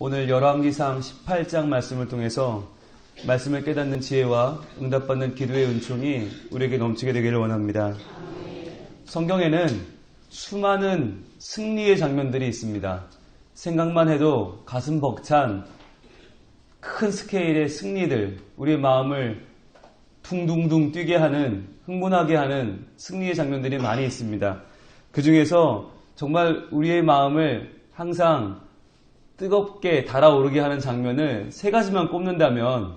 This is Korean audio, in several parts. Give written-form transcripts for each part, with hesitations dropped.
오늘 열왕기상 18장 말씀을 통해서 말씀을 깨닫는 지혜와 응답받는 기도의 은총이 우리에게 넘치게 되기를 원합니다. 성경에는 수많은 승리의 장면들이 있습니다. 생각만 해도 가슴 벅찬 큰 스케일의 승리들, 우리의 마음을 둥둥둥 뛰게 하는, 흥분하게 하는 승리의 장면들이 많이 있습니다. 그 중에서 정말 우리의 마음을 항상 뜨겁게 달아오르게 하는 장면을 세 가지만 꼽는다면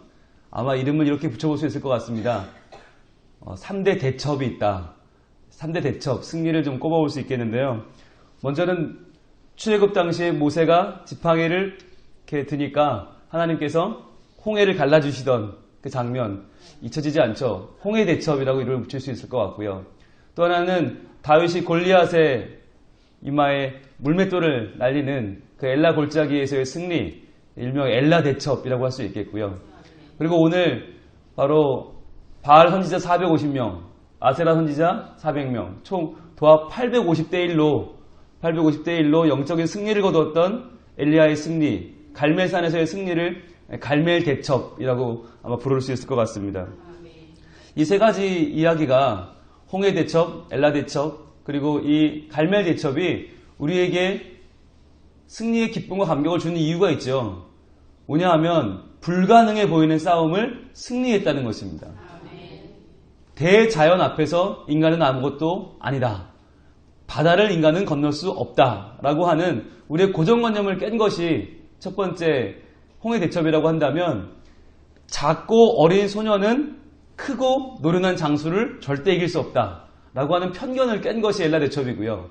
아마 이름을 이렇게 붙여볼 수 있을 것 같습니다. 3대 대첩이 있다. 3대 대첩, 승리를 좀 꼽아볼 수 있겠는데요. 먼저는 출애굽 당시에 모세가 지팡이를 이렇게 드니까 하나님께서 홍해를 갈라주시던 그 장면 잊혀지지 않죠. 홍해 대첩이라고 이름을 붙일 수 있을 것 같고요. 또 하나는 다윗이 골리앗의 이마에 물맷돌을 날리는 그 엘라 골짜기에서의 승리, 일명 엘라 대첩이라고 할 수 있겠고요. 그리고 오늘 바로 바알 선지자 450명, 아세라 선지자 400명, 총 도합 850대 1로 영적인 승리를 거두었던 엘리야의 승리, 갈멜산에서의 승리를 갈멜 대첩이라고 아마 부를 수 있을 것 같습니다. 이 세 가지 이야기가 홍해 대첩, 엘라 대첩, 그리고 이 갈멜 대첩이 우리에게 승리의 기쁨과 감격을 주는 이유가 있죠. 뭐냐 하면 불가능해 보이는 싸움을 승리했다는 것입니다. 대자연 앞에서 인간은 아무것도 아니다. 바다를 인간은 건널 수 없다라고 하는 우리의 고정관념을 깬 것이 첫 번째 홍해 대첩이라고 한다면, 작고 어린 소년은 크고 노련한 장수를 절대 이길 수 없다라고 하는 편견을 깬 것이 엘라 대첩이고요.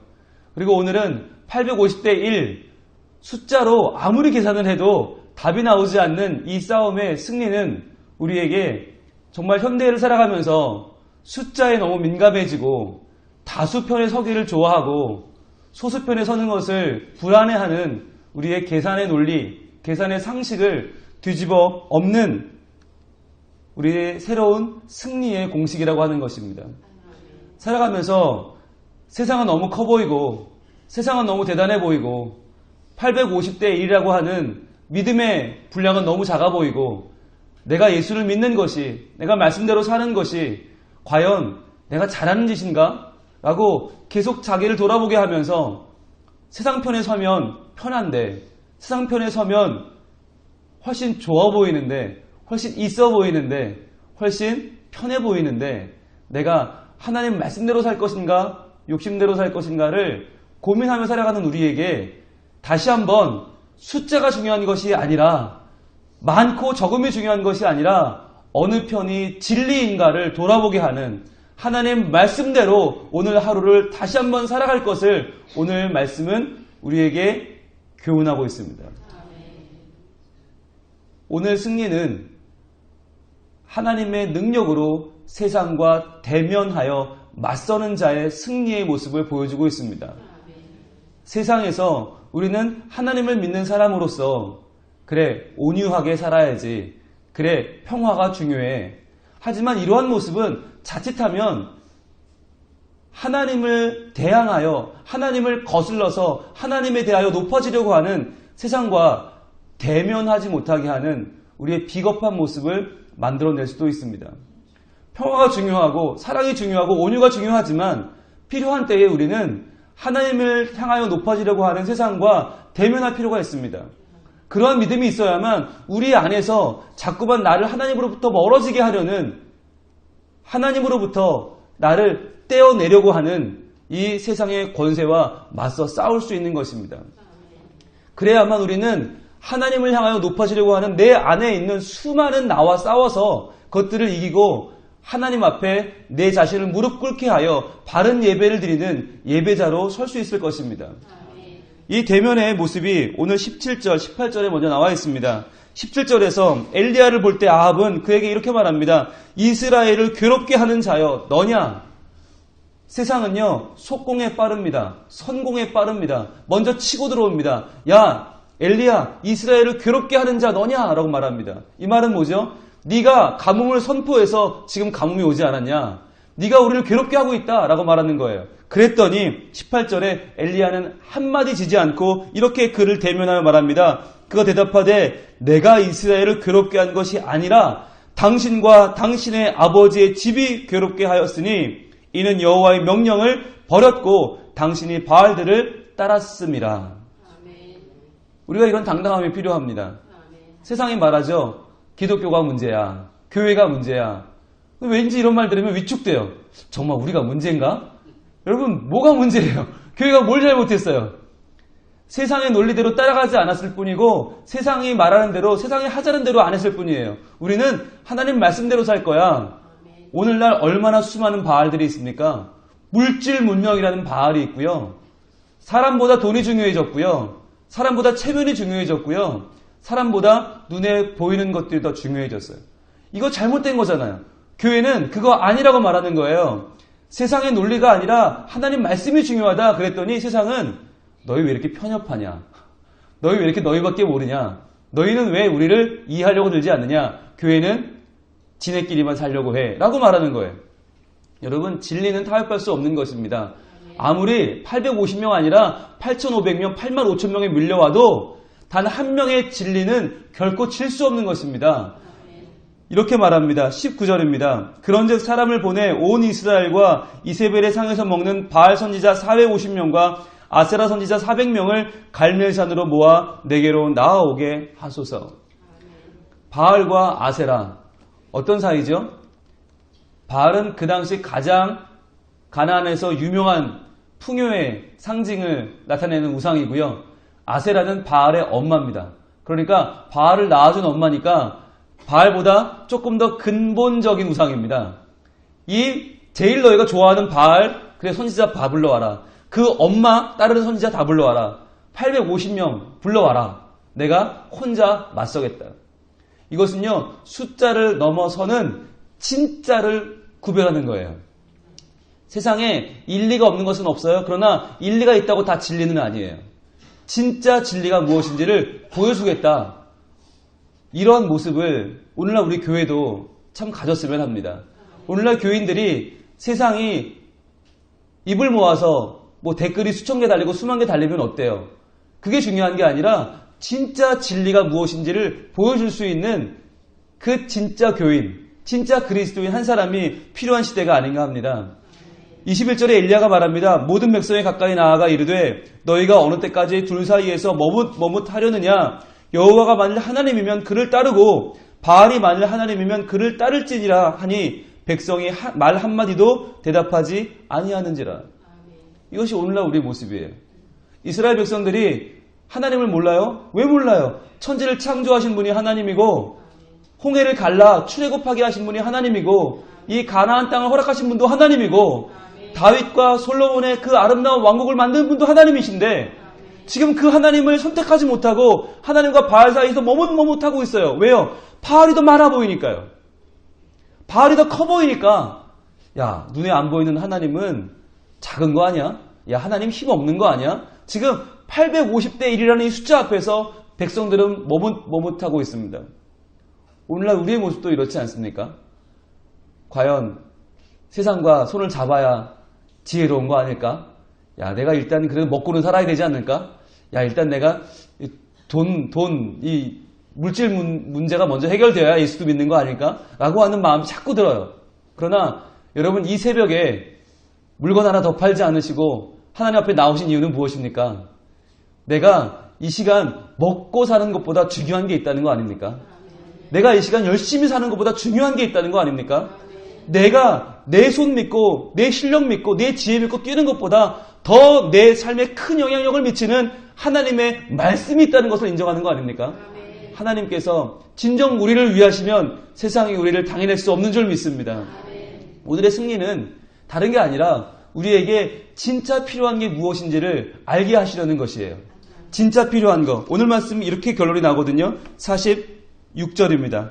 그리고 오늘은 850대 1, 숫자로 아무리 계산을 해도 답이 나오지 않는 이 싸움의 승리는 우리에게 정말 현대를 살아가면서 숫자에 너무 민감해지고 다수편에 서기를 좋아하고 소수편에 서는 것을 불안해하는 우리의 계산의 논리, 계산의 상식을 뒤집어 엎는 우리의 새로운 승리의 공식이라고 하는 것입니다. 살아가면서 세상은 너무 커 보이고 세상은 너무 대단해 보이고 850대 1이라고 하는 믿음의 분량은 너무 작아 보이고 내가 예수를 믿는 것이, 내가 말씀대로 사는 것이 과연 내가 잘하는 짓인가? 라고 계속 자기를 돌아보게 하면서 세상 편에 서면 편한데, 세상 편에 서면 훨씬 좋아 보이는데, 훨씬 있어 보이는데, 훨씬 편해 보이는데 내가 하나님 말씀대로 살 것인가? 욕심대로 살 것인가를 고민하며 살아가는 우리에게 다시 한번 숫자가 중요한 것이 아니라, 많고 적음이 중요한 것이 아니라 어느 편이 진리인가를 돌아보게 하는 하나님 말씀대로 오늘 하루를 다시 한번 살아갈 것을 오늘 말씀은 우리에게 교훈하고 있습니다. 오늘 승리는 하나님의 능력으로 세상과 대면하여 맞서는 자의 승리의 모습을 보여주고 있습니다. 세상에서 우리는 하나님을 믿는 사람으로서 그래, 온유하게 살아야지, 그래, 평화가 중요해. 하지만 이러한 모습은 자칫하면 하나님을 대항하여, 하나님을 거슬러서 하나님에 대하여 높아지려고 하는 세상과 대면하지 못하게 하는 우리의 비겁한 모습을 만들어낼 수도 있습니다. 평화가 중요하고 사랑이 중요하고 온유가 중요하지만 필요한 때에 우리는 하나님을 향하여 높아지려고 하는 세상과 대면할 필요가 있습니다. 그러한 믿음이 있어야만 우리 안에서 자꾸만 나를 하나님으로부터 멀어지게 하려는, 하나님으로부터 나를 떼어내려고 하는 이 세상의 권세와 맞서 싸울 수 있는 것입니다. 그래야만 우리는 하나님을 향하여 높아지려고 하는 내 안에 있는 수많은 나와 싸워서 그것들을 이기고 하나님 앞에 내 자신을 무릎 꿇게 하여 바른 예배를 드리는 예배자로 설 수 있을 것입니다. 이 대면의 모습이 오늘 17절, 18절에 먼저 나와 있습니다. 17절에서 엘리야를 볼 때 아합은 그에게 이렇게 말합니다. 이스라엘을 괴롭게 하는 자여 너냐? 세상은요, 속공에 빠릅니다. 선공에 빠릅니다. 먼저 치고 들어옵니다. 야, 엘리야, 이스라엘을 괴롭게 하는 자 너냐? 라고 말합니다. 이 말은 뭐죠? 네가 가뭄을 선포해서 지금 가뭄이 오지 않았냐? 네가 우리를 괴롭게 하고 있다 라고 말하는 거예요. 그랬더니 18절에 엘리야는 한마디 지지 않고 이렇게 그를 대면하여 말합니다. 그가 대답하되 내가 이스라엘을 괴롭게 한 것이 아니라 당신과 당신의 아버지의 집이 괴롭게 하였으니 이는 여호와의 명령을 버렸고 당신이 바알들을 따랐음이라. 우리가 이런 당당함이 필요합니다. 세상이 말하죠. 기독교가 문제야. 교회가 문제야. 왠지 이런 말 들으면 위축돼요. 정말 우리가 문제인가? 여러분, 뭐가 문제예요? 교회가 뭘 잘못했어요? 세상의 논리대로 따라가지 않았을 뿐이고 세상이 말하는 대로, 세상이 하자는 대로 안 했을 뿐이에요. 우리는 하나님 말씀대로 살 거야. 오늘날 얼마나 수많은 바알들이 있습니까? 물질 문명이라는 바알이 있고요. 사람보다 돈이 중요해졌고요. 사람보다 체면이 중요해졌고요. 사람보다 눈에 보이는 것들이 더 중요해졌어요. 이거 잘못된 거잖아요. 교회는 그거 아니라고 말하는 거예요. 세상의 논리가 아니라 하나님 말씀이 중요하다 그랬더니 세상은 너희 왜 이렇게 편협하냐? 너희 왜 이렇게 너희밖에 모르냐? 너희는 왜 우리를 이해하려고 들지 않느냐? 교회는 지네끼리만 살려고 해 라고 말하는 거예요. 여러분, 진리는 타협할 수 없는 것입니다. 아무리 850명 아니라 8,500명, 85,000명에 밀려와도 단 한 명의 진리는 결코 질 수 없는 것입니다. 이렇게 말합니다. 19절입니다. 그런즉 사람을 보내 온 이스라엘과 이세벨의 상에서 먹는 바알 선지자 450명과 아세라 선지자 400명을 갈멜산으로 모아 내게로 나아오게 하소서. 바알과 아세라 어떤 사이죠? 바알은 그 당시 가장 가나안에서 유명한 풍요의 상징을 나타내는 우상이고요. 아세라는 바알의 엄마입니다. 그러니까 바알을 낳아준 엄마니까 바알보다 조금 더 근본적인 우상입니다. 이 제일 너희가 좋아하는 바알, 그래 선지자 다 불러와라. 그 엄마 따르는 선지자 다 불러와라. 850명 불러와라. 내가 혼자 맞서겠다. 이것은요, 숫자를 넘어서는 진짜를 구별하는 거예요. 세상에 일리가 없는 것은 없어요. 그러나 일리가 있다고 다 진리는 아니에요. 진짜 진리가 무엇인지를 보여주겠다. 이런 모습을 오늘날 우리 교회도 참 가졌으면 합니다. 오늘날 교인들이 세상이 입을 모아서 뭐 댓글이 수천 개 달리고 수만 개 달리면 어때요? 그게 중요한 게 아니라 진짜 진리가 무엇인지를 보여줄 수 있는 그 진짜 교인, 진짜 그리스도인 한 사람이 필요한 시대가 아닌가 합니다. 21절에 엘리야가 말합니다. 모든 백성이 가까이 나아가 이르되 너희가 어느 때까지 둘 사이에서 머뭇하려느냐? 여호와가 만일 하나님이면 그를 따르고 바알이 만일 하나님이면 그를 따를지니라 하니 백성이 말 한마디도 대답하지 아니하는지라. 이것이 오늘날 우리의 모습이에요. 이스라엘 백성들이 하나님을 몰라요? 왜 몰라요? 천지를 창조하신 분이 하나님이고 홍해를 갈라 출애굽하게 하신 분이 하나님이고 이 가나안 땅을 허락하신 분도 하나님이고 다윗과 솔로몬의 그 아름다운 왕국을 만든 분도 하나님이신데 지금 그 하나님을 선택하지 못하고 하나님과 바알 사이에서 머뭇하고 있어요. 왜요? 바알이 더 많아 보이니까요. 바알이 더 커 보이니까 야, 눈에 안 보이는 하나님은 작은 거 아니야? 야, 하나님 힘 없는 거 아니야? 지금 850대 1이라는 이 숫자 앞에서 백성들은 머뭇하고 있습니다. 오늘날 우리의 모습도 이렇지 않습니까? 과연 세상과 손을 잡아야 지혜로운 거 아닐까? 야, 내가 일단 그래도 먹고는 살아야 되지 않을까? 야, 일단 내가 이 물질 문제가 먼저 해결되어야 예수도 믿는 거 아닐까? 라고 하는 마음이 자꾸 들어요. 그러나 여러분, 이 새벽에 물건 하나 더 팔지 않으시고 하나님 앞에 나오신 이유는 무엇입니까? 내가 이 시간 먹고 사는 것보다 중요한 게 있다는 거 아닙니까? 내가 이 시간 열심히 사는 것보다 중요한 게 있다는 거 아닙니까? 내가 내 손 믿고 내 실력 믿고 내 지혜 믿고 뛰는 것보다 더 내 삶에 큰 영향력을 미치는 하나님의 말씀이 있다는 것을 인정하는 거 아닙니까? 하나님께서 진정 우리를 위하시면 세상이 우리를 당해낼 수 없는 줄 믿습니다. 오늘의 승리는 다른 게 아니라 우리에게 진짜 필요한 게 무엇인지를 알게 하시려는 것이에요. 진짜 필요한 거. 오늘 말씀 이렇게 결론이 나거든요. 46절입니다.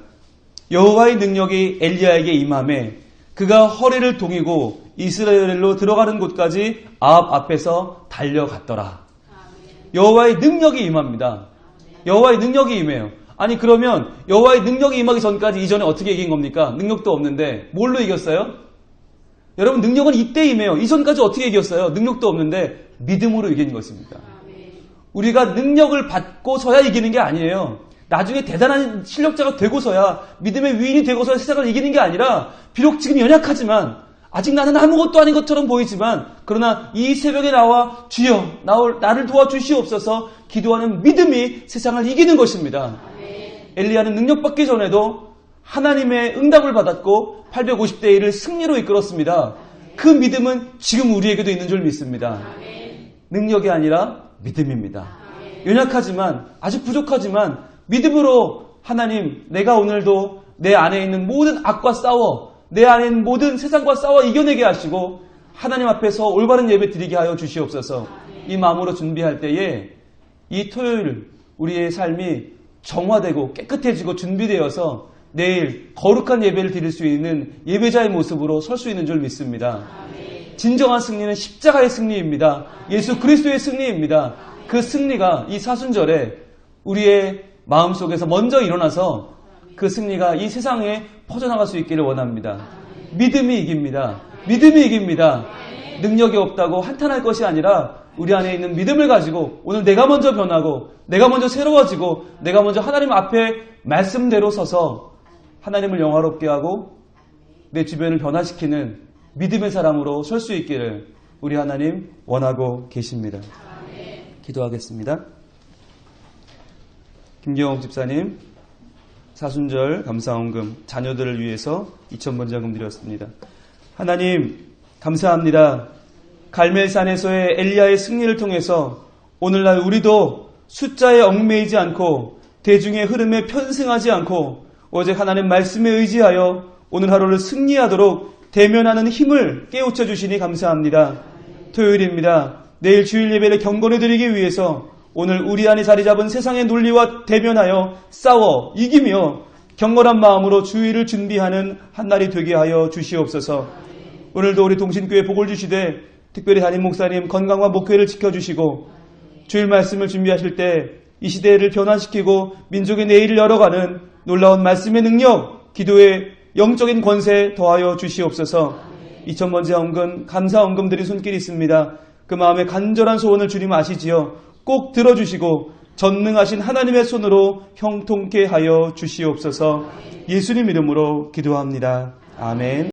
여호와의 능력이 엘리야에게 임하매 그가 허리를 동이고 이스라엘로 들어가는 곳까지 아합 앞에서 달려갔더라. 여호와의 능력이 임합니다. 여호와의 능력이 임해요. 아니 그러면 여호와의 능력이 임하기 전까지 이전에 어떻게 이긴 겁니까? 능력도 없는데 뭘로 이겼어요? 여러분, 능력은 이때 임해요. 이전까지 어떻게 이겼어요? 능력도 없는데 믿음으로 이긴 것입니다. 우리가 능력을 받고서야 이기는 게 아니에요. 나중에 대단한 실력자가 되고서야, 믿음의 위인이 되고서야 세상을 이기는 게 아니라, 비록 지금 연약하지만, 아직 나는 아무것도 아닌 것처럼 보이지만, 그러나 이 새벽에 나와 주여 나를 도와주시옵소서 기도하는 믿음이 세상을 이기는 것입니다. 엘리야는 능력받기 전에도 하나님의 응답을 받았고 850대 1을 승리로 이끌었습니다. 그 믿음은 지금 우리에게도 있는 줄 믿습니다. 능력이 아니라 믿음입니다. 연약하지만, 아직 부족하지만 믿음으로 하나님, 내가 오늘도 내 안에 있는 모든 악과 싸워, 내 안에 있는 모든 세상과 싸워 이겨내게 하시고 하나님 앞에서 올바른 예배 드리게 하여 주시옵소서. 이 마음으로 준비할 때에 이 토요일 우리의 삶이 정화되고 깨끗해지고 준비되어서 내일 거룩한 예배를 드릴 수 있는 예배자의 모습으로 설 수 있는 줄 믿습니다. 진정한 승리는 십자가의 승리입니다. 예수 그리스도의 승리입니다. 그 승리가 이 사순절에 우리의 마음속에서 먼저 일어나서 그 승리가 이 세상에 퍼져나갈 수 있기를 원합니다. 믿음이 이깁니다. 믿음이 이깁니다. 능력이 없다고 한탄할 것이 아니라 우리 안에 있는 믿음을 가지고 오늘 내가 먼저 변하고 내가 먼저 새로워지고 내가 먼저 하나님 앞에 말씀대로 서서 하나님을 영화롭게 하고 내 주변을 변화시키는 믿음의 사람으로 설 수 있기를 우리 하나님 원하고 계십니다. 기도하겠습니다. 김경옥 집사님, 사순절 감사헌금 자녀들을 위해서 2,000번자금 드렸습니다. 하나님 감사합니다. 갈멜산에서의 엘리야의 승리를 통해서 오늘날 우리도 숫자에 얽매이지 않고 대중의 흐름에 편승하지 않고 오직 하나님 말씀에 의지하여 오늘 하루를 승리하도록 대면하는 힘을 깨우쳐 주시니 감사합니다. 토요일입니다. 내일 주일 예배를 경건히 드리기 위해서 오늘 우리 안에 자리 잡은 세상의 논리와 대면하여 싸워 이기며 경건한 마음으로 주일을 준비하는 한 날이 되게 하여 주시옵소서. 오늘도 우리 동신교회 복을 주시되 특별히 담임 목사님 건강과 목회를 지켜주시고 주일 말씀을 준비하실 때 이 시대를 변화시키고 민족의 내일을 열어가는 놀라운 말씀의 능력, 기도의 영적인 권세 더하여 주시옵소서. 2,000번째 헌금, 감사 헌금 드린 손길이 있습니다. 그 마음의 간절한 소원을 주님 아시지요. 꼭 들어주시고 전능하신 하나님의 손으로 형통케 하여 주시옵소서. 예수님 이름으로 기도합니다. 아멘.